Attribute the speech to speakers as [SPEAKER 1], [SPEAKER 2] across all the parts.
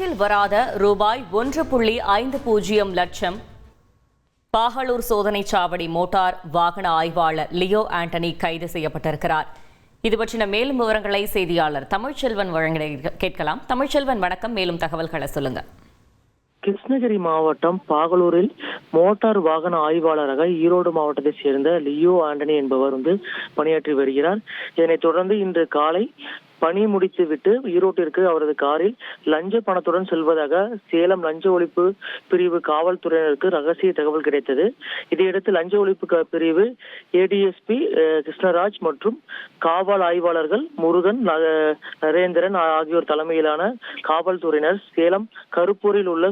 [SPEAKER 1] கணக்கில் வராத ரூபாய் 1.50 லட்சம். பாகலூர் சோதனைச் சாவடி மோட்டார் வாகன ஆய்வாளர் லியோ ஆண்டனி கைது செய்யப்பட்டிருக்கிறார். இது பற்றின மேலும் விவரங்களை செய்தியாளர் தமிழ்ச்செல்வன் வழங்க கேட்கலாம். தமிழ்ச்செல்வன், வணக்கம். மேலும் தகவல்களை சொல்லுங்க.
[SPEAKER 2] கிருஷ்ணகிரி மாவட்டம் பாகலூரில் மோட்டார் வாகன ஆய்வாளராக ஈரோடு மாவட்டத்தை சேர்ந்த லியோ ஆண்டனி என்பவர் பணியாற்றி வருகிறார். இதனைத் தொடர்ந்து இன்று காலை பணி முடித்துவிட்டு ஈரோட்டிற்கு அவரது காரில் லஞ்ச பணத்துடன் செல்வதாக சேலம் லஞ்ச ஒழிப்பு பிரிவு காவல்துறையினருக்கு ரகசிய தகவல் கிடைத்தது. இதையடுத்து லஞ்ச ஒழிப்பு பிரிவு ஏடிஎஸ்பி கிருஷ்ணராஜ் மற்றும் காவல் ஆய்வாளர்கள் முருகன், நரேந்திரன் ஆகியோர் தலைமையிலான காவல்துறையினர் சேலம் கருப்பூரில் உள்ள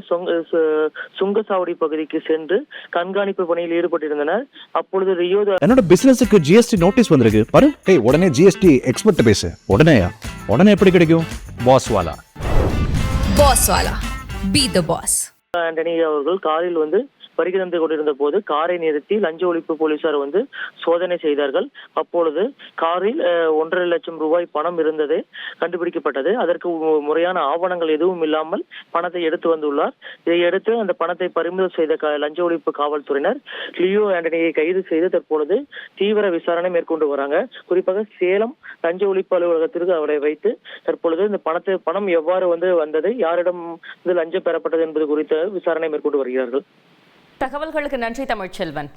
[SPEAKER 2] சுங்கசாவடி பகுதிக்கு சென்று கண்காணிப்பு பணியில் ஈடுபட்டிருந்தனர். அப்பொழுது ரியோ
[SPEAKER 3] என்னோட பிசினஸுக்கு ஜிஎஸ்டி நோட்டீஸ் வந்திருக்கு பாரு. உடனே ஜிஎஸ்டி எக்ஸ்பர்ட் பேசு. உடனே எப்படி கிடைக்கும்? பாஸ் வாலா பி தி பாஸ்.
[SPEAKER 2] ஆண்டனி அவர்கள் காரில் வருகை தந்து கொண்டிருந்த போது காரை நிறுத்தி லஞ்ச ஒழிப்பு போலீசார் சோதனை செய்தார்கள். அப்பொழுது காரில் 1.5 லட்சம் ரூபாய் பணம் இருந்தது கண்டுபிடிக்கப்பட்டது. அதற்கு முறையான ஆவணங்கள் எதுவும் இல்லாமல் பணத்தை எடுத்து வந்துள்ளார். இதையடுத்து அந்த பணத்தை பறிமுதல் செய்த லஞ்ச ஒழிப்பு காவல்துறையினர் லியோ ஆண்டனியை கைது செய்து தற்பொழுது தீவிர விசாரணை மேற்கொண்டு வராங்க. குறிப்பாக சேலம் லஞ்ச ஒழிப்பு அலுவலகத்திற்கு அவரை வைத்து தற்பொழுது இந்த பணம் எவ்வாறு வந்தது, யாரிடம் லஞ்சம் பெறப்பட்டது என்பது குறித்த விசாரணை மேற்கொண்டு வருகிறார்கள்.
[SPEAKER 1] தகவல்களுக்கு நன்றி தமிழ்ச்செல்வன்.